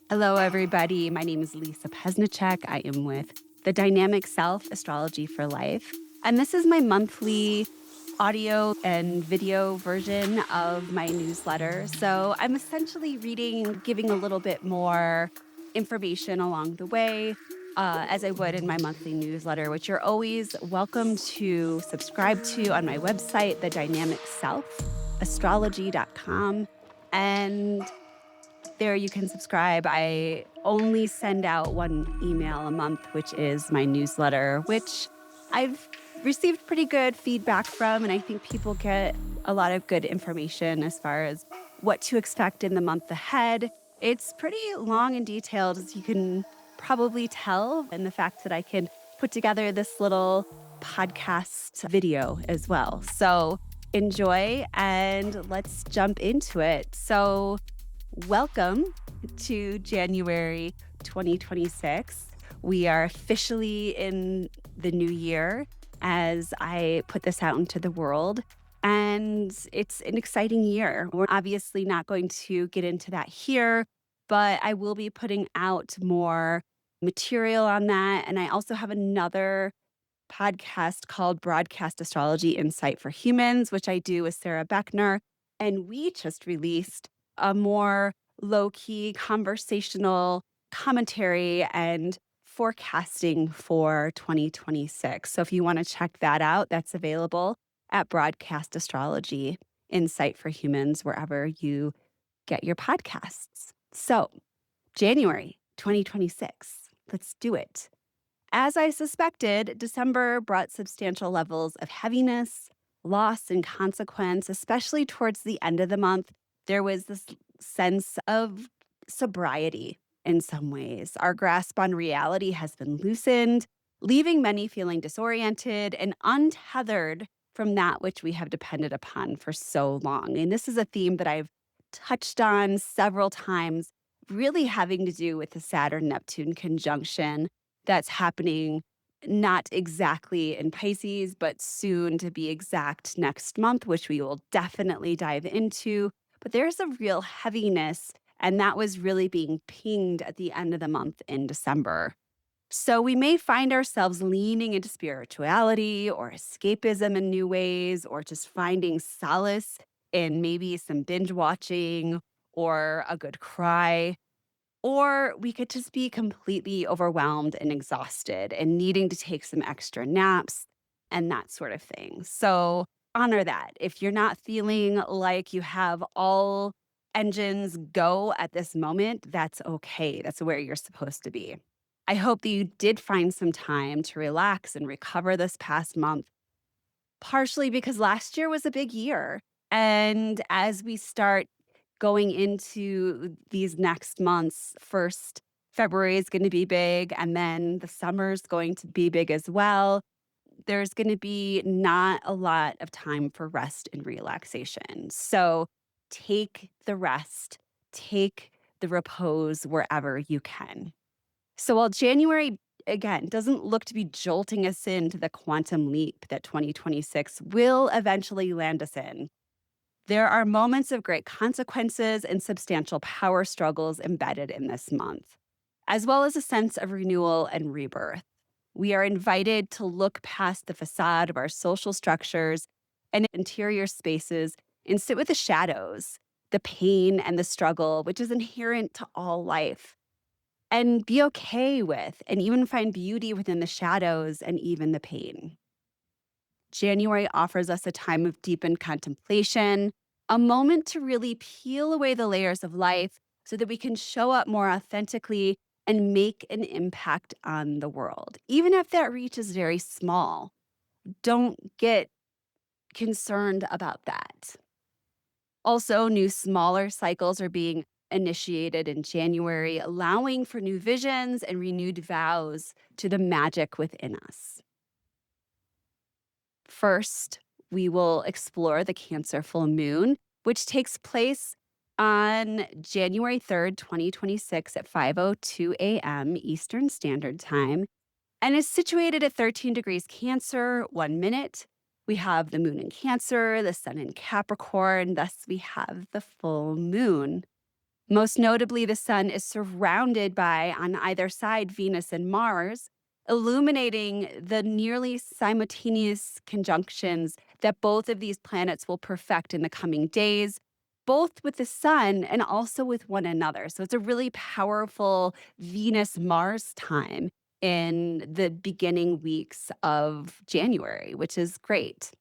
Hello, everybody. My name is Lisa Pesnichek. I am with the Dynamic Self Astrology for Life. And this is my monthly audio and video version of my newsletter. So I'm essentially reading, giving a little bit more information along the way, as I would in my monthly newsletter, which you're always welcome to subscribe to on my website, the Dynamic Self, astrology.com. And there you can subscribe. I only send out one email a month, which is my newsletter, which I've received pretty good feedback from. And I think people get a lot of good information as far as what to expect in the month ahead. It's pretty long and detailed, as you can probably tell, and the fact that I can put together this little podcast video as well. So enjoy and let's jump into it. So welcome to January 2026. We are officially in the new year as I put this out into the world. And it's an exciting year. We're obviously not going to get into that here, but I will be putting out more material on that. And I also have another podcast called Broadcast Astrology Insight for Humans, which I do with Sarah Beckner. And we just released a more low key conversational commentary and forecasting for 2026. So if you want to check that out, that's available at Broadcast Astrology Insight for Humans, wherever you get your podcasts. So, January 2026, let's do it. As I suspected, December brought substantial levels of heaviness, loss, and consequence, especially towards the end of the month. There was this sense of sobriety in some ways. Our grasp on reality has been loosened, leaving many feeling disoriented and untethered from that which we have depended upon for so long. And this is a theme that I've touched on several times, really having to do with the Saturn Neptune conjunction that's happening not exactly in Pisces, but soon to be exact next month, which we will definitely dive into. But there's a real heaviness, and that was really being pinged at the end of the month in December. So we may find ourselves leaning into spirituality or escapism in new ways, or just finding solace in maybe some binge watching or a good cry. Or we could just be completely overwhelmed and exhausted and needing to take some extra naps and that sort of thing. So honor that. If you're not feeling like you have all engines go at this moment, that's okay. That's where you're supposed to be. I hope that you did find some time to relax and recover this past month, partially because last year was a big year. And as we start going into these next months, first, February is going to be big, and then the summer's going to be big as well. There's going to be not a lot of time for rest and relaxation. So take the rest, take the repose wherever you can. So while January, again, doesn't look to be jolting us into the quantum leap that 2026 will eventually land us in, there are moments of great consequences and substantial power struggles embedded in this month, as well as a sense of renewal and rebirth. We are invited to look past the facade of our social structures and interior spaces and sit with the shadows, the pain and the struggle, which is inherent to all life, and be okay with and even find beauty within the shadows and even the pain. January offers us a time of deepened contemplation, a moment to really peel away the layers of life so that we can show up more authentically and make an impact on the world. Even if that reach is very small, don't get concerned about that. Also, new smaller cycles are being initiated in January, allowing for new visions and renewed vows to the magic within us. First, we will explore the Cancer full moon, which takes place on January 3rd, 2026 at 5:02 a.m. Eastern Standard Time and is situated at 13 degrees Cancer, 1 minute. We have the moon in Cancer, the sun in Capricorn, thus we have the full moon. Most notably, the sun is surrounded by, on either side, Venus and Mars, illuminating the nearly simultaneous conjunctions that both of these planets will perfect in the coming days, both with the sun and also with one another. So it's a really powerful Venus Mars time in the beginning weeks of January, which is great.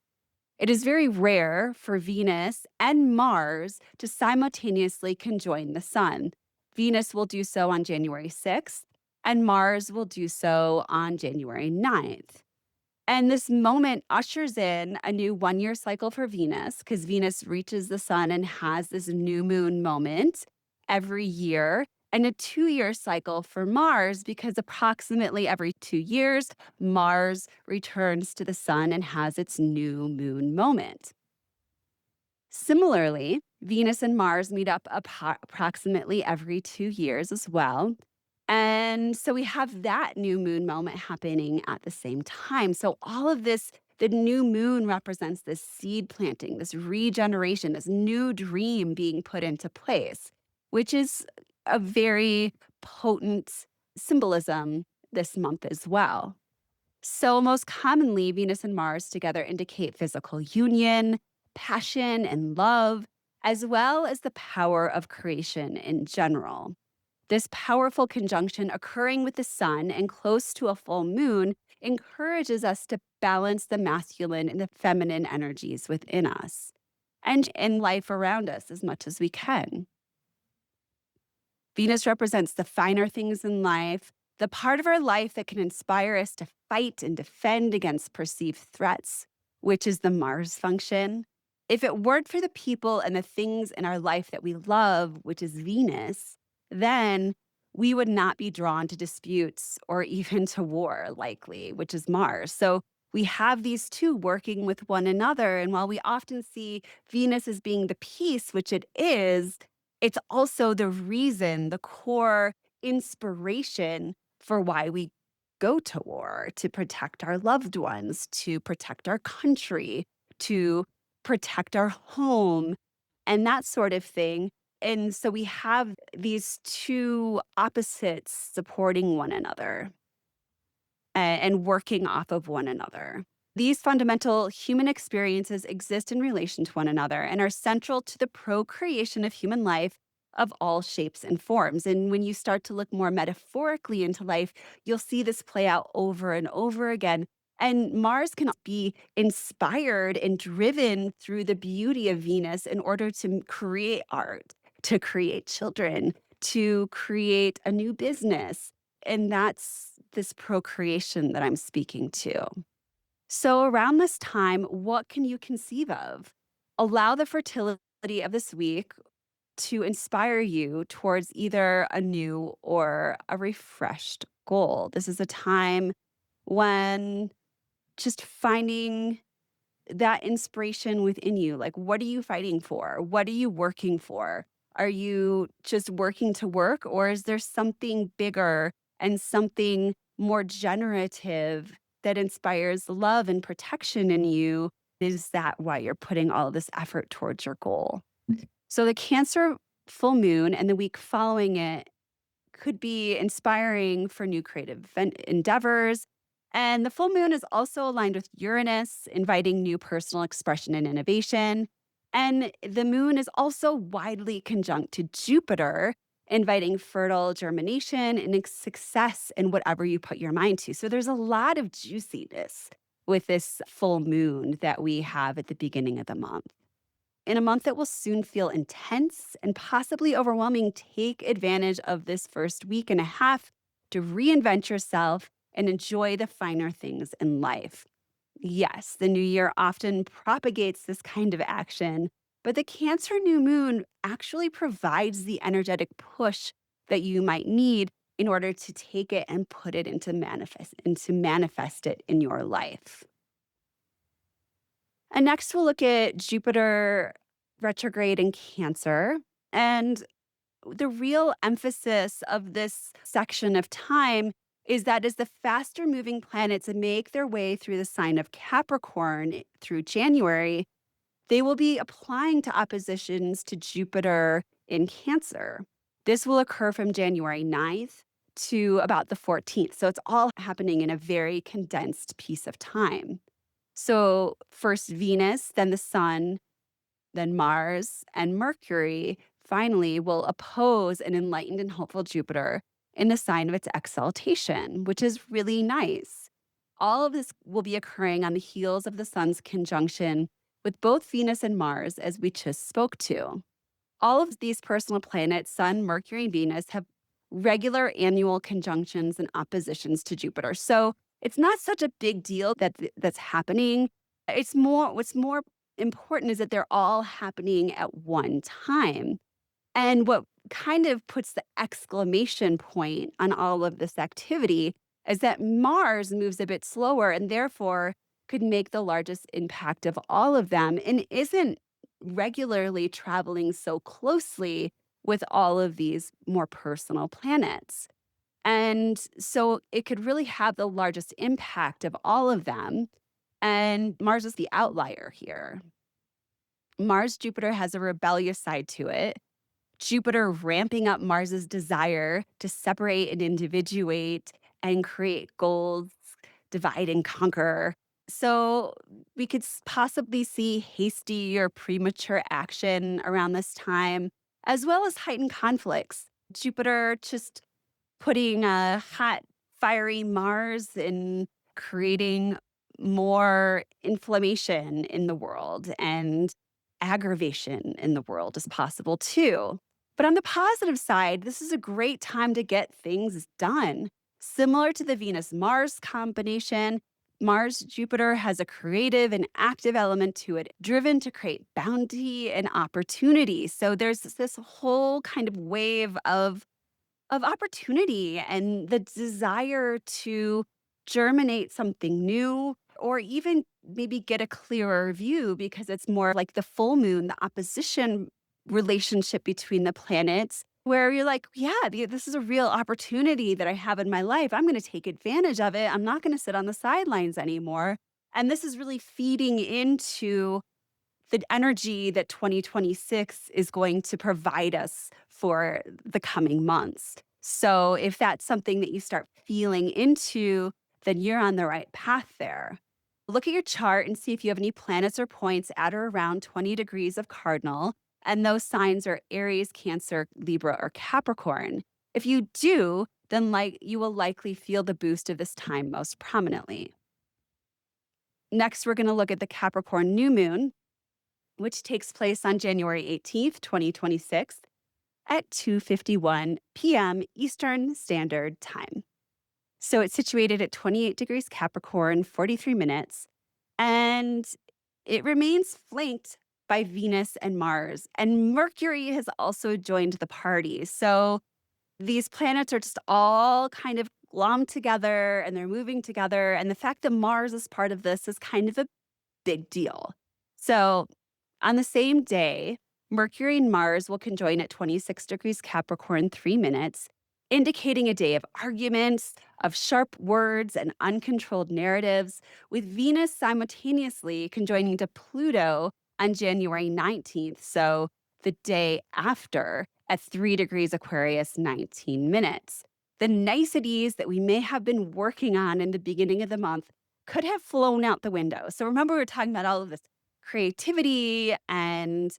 It is very rare for Venus and Mars to simultaneously conjoin the sun. Venus will do so on January 6th, and Mars will do so on January 9th. And this moment ushers in a new 1 year cycle for Venus because Venus reaches the sun and has this new moon moment every year, and a 2 year cycle for Mars because approximately every 2 years, Mars returns to the sun and has its new moon moment. Similarly, Venus and Mars meet up approximately every 2 years as well. And so we have that new moon moment happening at the same time. So, all of this, the new moon represents this seed planting, this regeneration, this new dream being put into place, which is a very potent symbolism this month as well. So, most commonly, Venus and Mars together indicate physical union, passion, and love, as well as the power of creation in general. This powerful conjunction occurring with the sun and close to a full moon encourages us to balance the masculine and the feminine energies within us and in life around us as much as we can. Venus represents the finer things in life, the part of our life that can inspire us to fight and defend against perceived threats, which is the Mars function. If it weren't for the people and the things in our life that we love, which is Venus, then we would not be drawn to disputes or even to war, likely, which is Mars. So we have these two working with one another. And while we often see Venus as being the peace, which it is, it's also the reason, the core inspiration for why we go to war, to protect our loved ones, to protect our country, to protect our home, and that sort of thing. And so we have these two opposites supporting one another and working off of one another. These fundamental human experiences exist in relation to one another and are central to the procreation of human life of all shapes and forms. And when you start to look more metaphorically into life, you'll see this play out over and over again. And Mars can be inspired and driven through the beauty of Venus in order to create art, to create children, to create a new business. And that's this procreation that I'm speaking to. So, around this time, what can you conceive of? Allow the fertility of this week to inspire you towards either a new or a refreshed goal. This is a time when just finding that inspiration within you. Like, what are you fighting for? What are you working for? Are you just working to work, or is there something bigger and something more generative that inspires love and protection in you? Is that why you're putting all this effort towards your goal? So, the Cancer full moon and the week following it could be inspiring for new creative endeavors. And the full moon is also aligned with Uranus, inviting new personal expression and innovation. And the moon is also widely conjunct to Jupiter, inviting fertile germination and success in whatever you put your mind to. So there's a lot of juiciness with this full moon that we have at the beginning of the month. In a month that will soon feel intense and possibly overwhelming, take advantage of this first week and a half to reinvent yourself and enjoy the finer things in life. Yes, the new year often propagates this kind of action, but the Cancer new moon actually provides the energetic push that you might need in order to take it and put it into manifest it in your life. And next, we'll look at Jupiter retrograde in Cancer. And the real emphasis of this section of time is that as the faster moving planets make their way through the sign of Capricorn through January, they will be applying to oppositions to Jupiter in Cancer. This will occur from January 9th to about the 14th. So it's all happening in a very condensed piece of time. So, first Venus, then the sun, then Mars and Mercury finally will oppose an enlightened and hopeful Jupiter in the sign of its exaltation, which is really nice. All of this will be occurring on the heels of the sun's conjunction with both Venus and Mars, as we just spoke to. All of these personal planets, Sun, Mercury, and Venus, have regular annual conjunctions and oppositions to Jupiter. So it's not such a big deal that's happening. What's more important is that they're all happening at one time. And what kind of puts the exclamation point on all of this activity is that Mars moves a bit slower and therefore could make the largest impact of all of them and isn't regularly traveling so closely with all of these more personal planets. And so it could really have the largest impact of all of them. And Mars is the outlier here. Mars Jupiter has a rebellious side to it. Jupiter ramping up Mars's desire to separate and individuate and create goals, divide and conquer. So we could possibly see hasty or premature action around this time, as well as heightened conflicts. Jupiter just putting a hot, fiery Mars and creating more inflammation in the world and aggravation in the world is possible too. But on the positive side, this is a great time to get things done. Similar to the Venus Mars combination, Mars Jupiter has a creative and active element to it, driven to create bounty and opportunity. So there's this whole kind of wave of opportunity and the desire to germinate something new or even maybe get a clearer view because it's more like the full moon, the opposition relationship between the planets, where you're like, yeah, this is a real opportunity that I have in my life. I'm going to take advantage of it. I'm not going to sit on the sidelines anymore. And this is really feeding into the energy that 2026 is going to provide us for the coming months. So if that's something that you start feeling into, then you're on the right path there. Look at your chart and see if you have any planets or points at or around 20 degrees of cardinal. And those signs are Aries, Cancer, Libra, or Capricorn. If you do, then you will likely feel the boost of this time most prominently. Next, we're going to look at the Capricorn new moon, which takes place on January 18th, 2026 at 2:51 p.m. Eastern Standard Time. So it's situated at 28 degrees Capricorn, 43 minutes, and it remains flanked by Venus and Mars. And Mercury has also joined the party. So these planets are just all kind of glommed together and they're moving together. And the fact that Mars is part of this is kind of a big deal. So on the same day, Mercury and Mars will conjoin at 26 degrees Capricorn, 3 minutes, indicating a day of arguments, of sharp words, and uncontrolled narratives, with Venus simultaneously conjoining to Pluto on January 19th, so the day after, at 3 degrees Aquarius, 19 minutes. The niceties that we may have been working on in the beginning of the month could have flown out the window. So remember, we were talking about all of this creativity and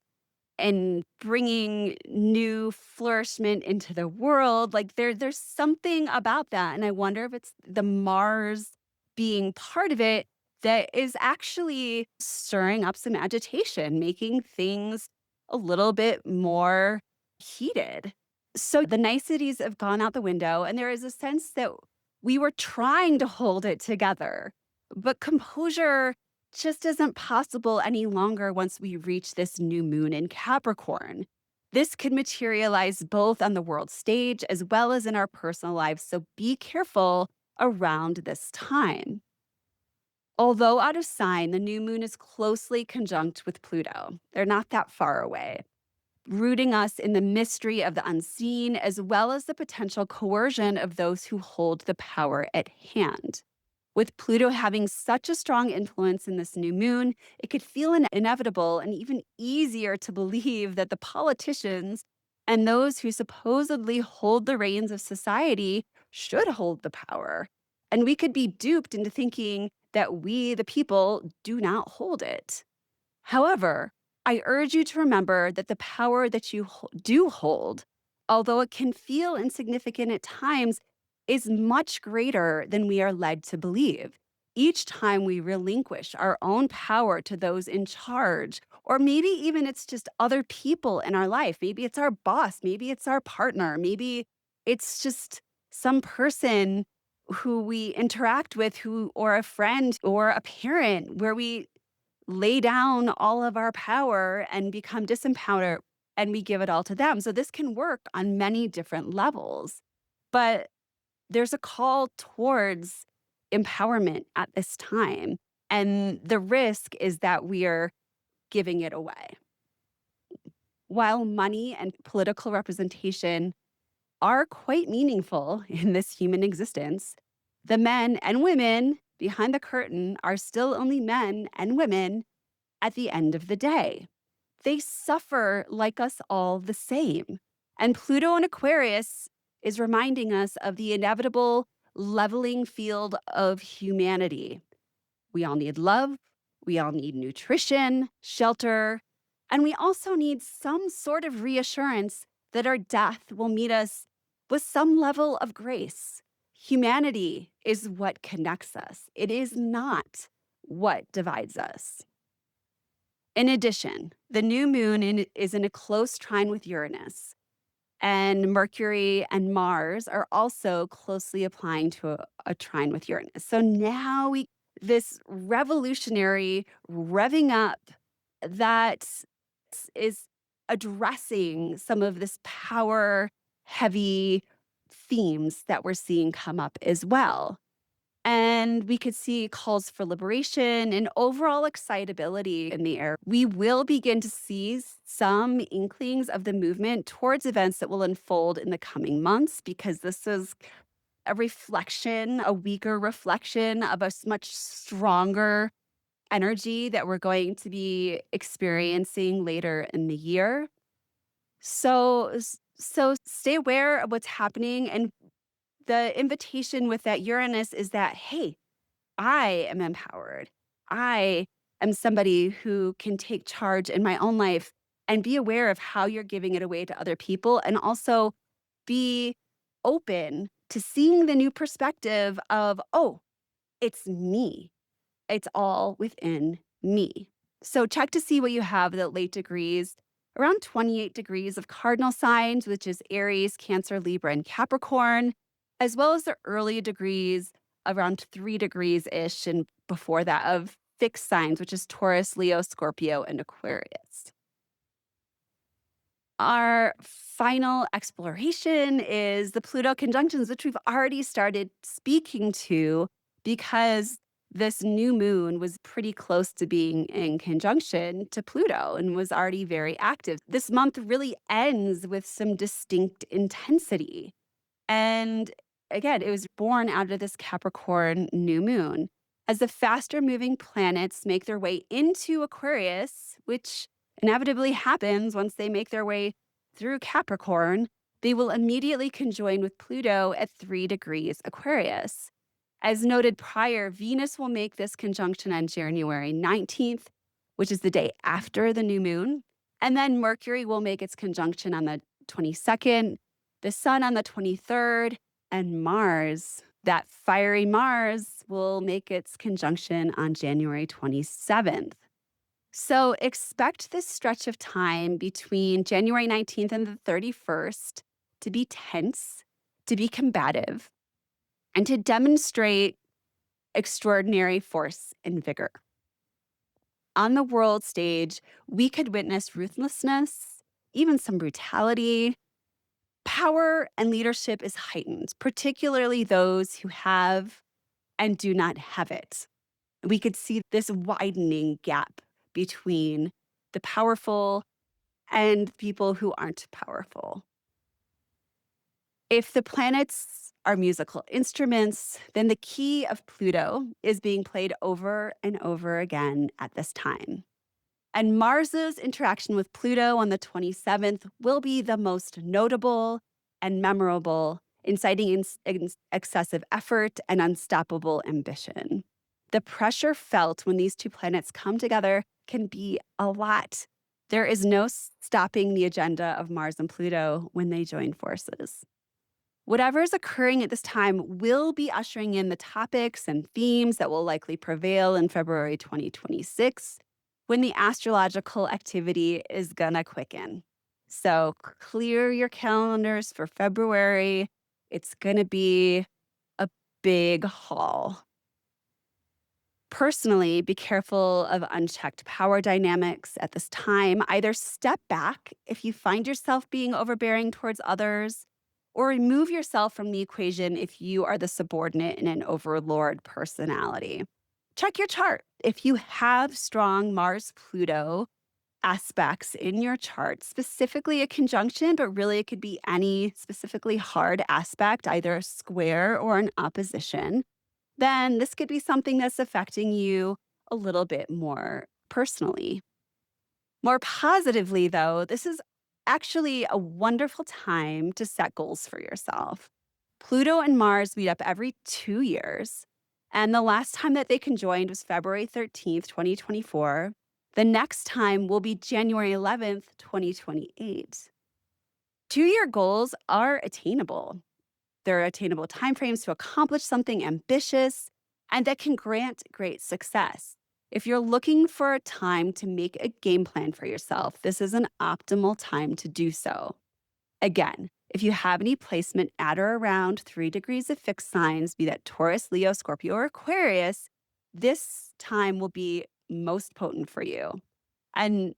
bringing new flourishment into the world. Like there's something about that, and I wonder if it's the Mars being part of it that is actually stirring up some agitation, making things a little bit more heated. So the niceties have gone out the window, and there is a sense that we were trying to hold it together, but composure just isn't possible any longer once we reach this new moon in Capricorn. This could materialize both on the world stage as well as in our personal lives, so be careful around this time. Although out of sign, the new moon is closely conjunct with Pluto. They're not that far away, rooting us in the mystery of the unseen as well as the potential coercion of those who hold the power at hand. With Pluto having such a strong influence in this new moon, it could feel inevitable and even easier to believe that the politicians And those who supposedly hold the reins of society should hold the power. And we could be duped into thinking that we, the people, do not hold it. However, I urge you to remember that the power that you do hold, although it can feel insignificant at times, is much greater than we are led to believe. Each time we relinquish our own power to those in charge, or maybe even it's just other people in our life, maybe it's our boss, maybe it's our partner, maybe it's just some person who we interact with who or a friend or a parent where we lay down all of our power and become disempowered and we give it all to them. So this can work on many different levels. But there's a call towards empowerment at this time. And the risk is that we are giving it away. While money and political representation are quite meaningful in this human existence, the men and women behind the curtain are still only men and women at the end of the day. They suffer like us all the same. And Pluto in Aquarius is reminding us of the inevitable leveling field of humanity. We all need love, we all need nutrition, shelter, and we also need some sort of reassurance that our death will meet us with some level of grace. Humanity is what connects us, it is not what divides us. In addition, the new moon is in a close trine with Uranus, and Mercury and Mars are also closely applying to a trine with Uranus. So now this revolutionary revving up that is addressing some of this power heavy themes that we're seeing come up as well. And we could see calls for liberation and overall excitability in the air. We will begin to see some inklings of the movement towards events that will unfold in the coming months because this is a reflection, a weaker reflection of a much stronger energy that we're going to be experiencing later in the year. So stay aware of what's happening, and the invitation with that Uranus is that, hey, I am empowered. I am somebody who can take charge in my own life and be aware of how you're giving it away to other people, and also be open to seeing the new perspective of, oh, it's me. It's all within me. So check to see what you have the late degrees, around 28 degrees of cardinal signs, which is Aries, Cancer, Libra, and Capricorn, as well as the early degrees around 3 degrees-ish and before that of fixed signs, which is Taurus, Leo, Scorpio, and Aquarius. Our final exploration is the Pluto conjunctions, which we've already started speaking to because this new moon was pretty close to being in conjunction to Pluto and was already very active. This month really ends with some distinct intensity. And again, it was born out of this Capricorn new moon. As the faster moving planets make their way into Aquarius, which inevitably happens once they make their way through Capricorn, they will immediately conjoin with Pluto at 3 degrees Aquarius. As noted prior, Venus will make this conjunction on January 19th, which is the day after the new moon. And then Mercury will make its conjunction on the 22nd, the Sun on the 23rd, and Mars, that fiery Mars, will make its conjunction on January 27th. So expect this stretch of time between January 19th and the 31st to be tense, to be combative, and to demonstrate extraordinary force and vigor. On the world stage, we could witness ruthlessness, even some brutality. Power and leadership is heightened, particularly those who have and do not have it. We could see this widening gap between the powerful and people who aren't powerful. If the planets are musical instruments, then the key of Pluto is being played over and over again at this time. And Mars's interaction with Pluto on the 27th will be the most notable and memorable, inciting excessive effort and unstoppable ambition. The pressure felt when these two planets come together can be a lot. There is no stopping the agenda of Mars and Pluto when they join forces. Whatever is occurring at this time will be ushering in the topics and themes that will likely prevail in February 2026 when the astrological activity is gonna quicken. So clear your calendars for February. It's gonna be a big haul. Personally, be careful of unchecked power dynamics at this time. Either step back if you find yourself being overbearing towards others, or remove yourself from the equation if you are the subordinate in an overlord personality. Check your chart. If you have strong Mars Pluto aspects in your chart, specifically a conjunction, but really it could be any specifically hard aspect, either a square or an opposition, then this could be something that's affecting you a little bit more personally. More positively, though, this is actually a wonderful time to set goals for yourself. Pluto and Mars meet up every 2 years, and the last time that they conjoined was February 13th, 2024. The next time will be January 11th, 2028. 2 year goals are attainable. There are attainable timeframes to accomplish something ambitious and that can grant great success. If you're looking for a time to make a game plan for yourself, this is an optimal time to do so. Again, if you have any placement at or around 3 degrees of fixed signs, be that Taurus, Leo, Scorpio, or Aquarius, this time will be most potent for you and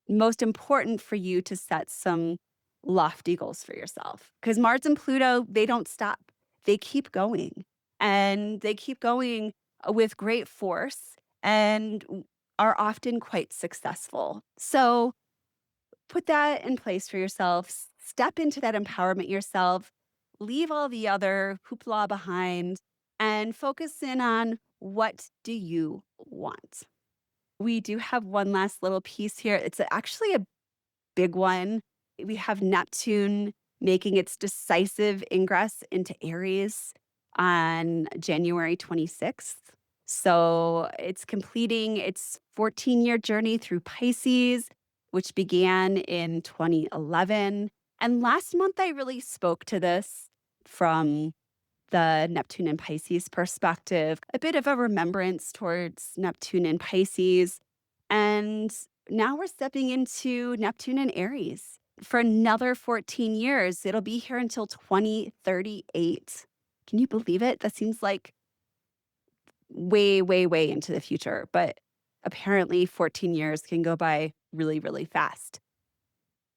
most important for you to set some lofty goals for yourself. Because Mars and Pluto, they don't stop. They keep going and they keep going with great force and are often quite successful. So put that in place for yourself. Step into that empowerment yourself. Leave all the other hoopla behind and focus in on what do you want. We do have one last little piece here. It's actually a big one. We have Neptune making its decisive ingress into Aries on January 26th. So it's completing its 14-year journey through Pisces, which began in 2011. And last month, I really spoke to this from the Neptune and Pisces perspective, a bit of a remembrance towards Neptune and Pisces. And now we're stepping into Neptune and Aries for another 14 years. It'll be here until 2038. Can you believe it? That seems like way, way, way into the future. But apparently, 14 years can go by really, really fast.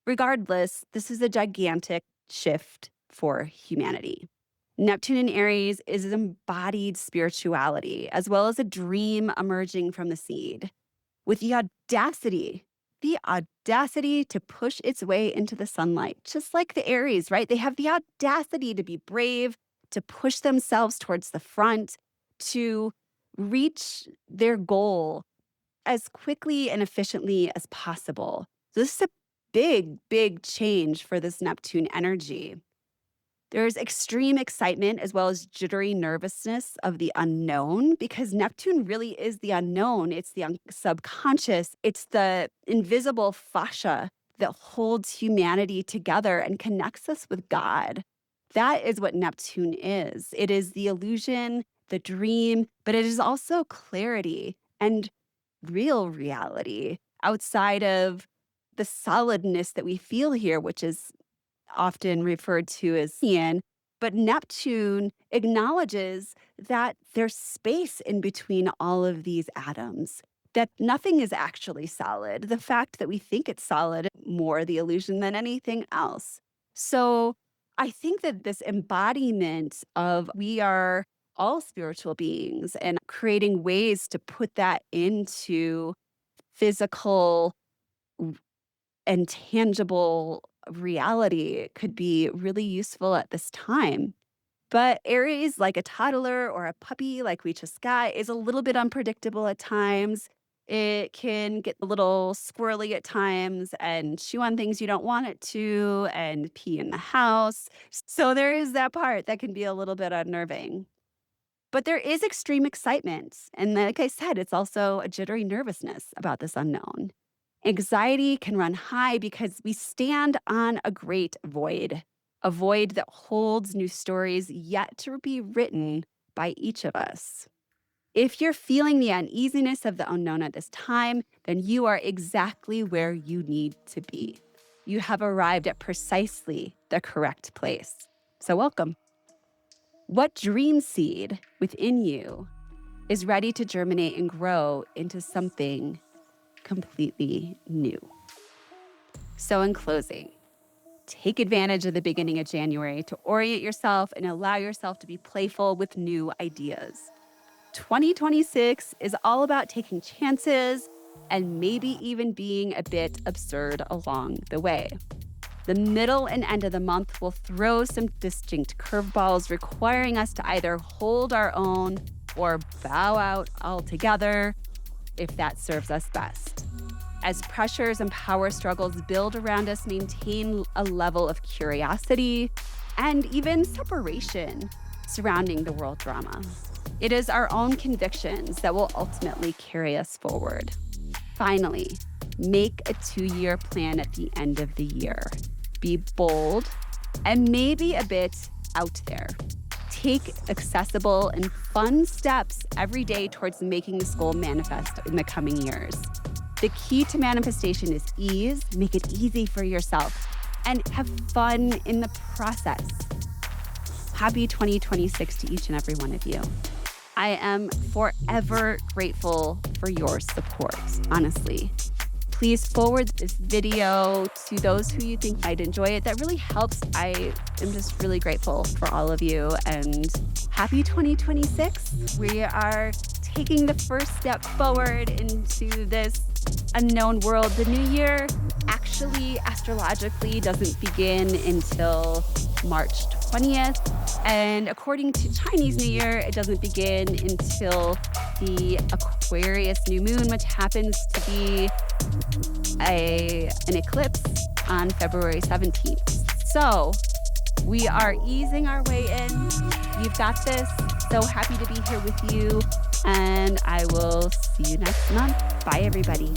Regardless, this is a gigantic shift for humanity. Neptune in Aries is embodied spirituality, as well as a dream emerging from the seed, with the audacity to push its way into the sunlight, just like the Aries, right? They have the audacity to be brave, to push themselves towards the front, to reach their goal as quickly and efficiently as possible. So this is a big, big change for this Neptune energy. There's extreme excitement as well as jittery nervousness of the unknown because Neptune really is the unknown. It's the subconscious. It's the invisible fascia that holds humanity together and connects us with God. That is what Neptune is. It is the illusion, the dream, but it is also clarity and real reality outside of the solidness that we feel here, which is often referred to as Ian, but Neptune acknowledges that there's space in between all of these atoms, that nothing is actually solid. The fact that we think it's solid, more the illusion than anything else. So I think that this embodiment of we are all spiritual beings and creating ways to put that into physical and tangible reality could be really useful at this time. But Aries, like a toddler or a puppy like we just got, is a little bit unpredictable at times. It can get a little squirrely at times and chew on things you don't want it to and pee in the house. So there is that part that can be a little bit unnerving. But there is extreme excitement. And like I said, it's also a jittery nervousness about this unknown. Anxiety can run high because we stand on a great void, a void that holds new stories yet to be written by each of us. If you're feeling the uneasiness of the unknown at this time, then you are exactly where you need to be. You have arrived at precisely the correct place. So, welcome. What dream seed within you is ready to germinate and grow into something completely new? So, in closing, take advantage of the beginning of January to orient yourself and allow yourself to be playful with new ideas. 2026 is all about taking chances and maybe even being a bit absurd along the way. The middle and end of the month will throw some distinct curveballs, requiring us to either hold our own or bow out altogether if that serves us best. As pressures and power struggles build around us, maintain a level of curiosity and even separation surrounding the world drama. It is our own convictions that will ultimately carry us forward. Finally, make a 2-year plan at the end of the year. Be bold and maybe a bit out there. Take accessible and fun steps every day towards making this goal manifest in the coming years. The key to manifestation is ease. Make it easy for yourself and have fun in the process. Happy 2026 to each and every one of you. I am forever grateful for your support, honestly. Please forward this video to those who you think might enjoy it. That really helps. I am just really grateful for all of you, and happy 2026. We are taking the first step forward into this unknown world. The new year actually astrologically doesn't begin until March 20th. And according to Chinese New Year, it doesn't begin until the Aquarius new moon, which happens to be an eclipse on February 17th. So we are easing our way in. You've got this. So happy to be here with you. And I will see you next month. Bye, everybody.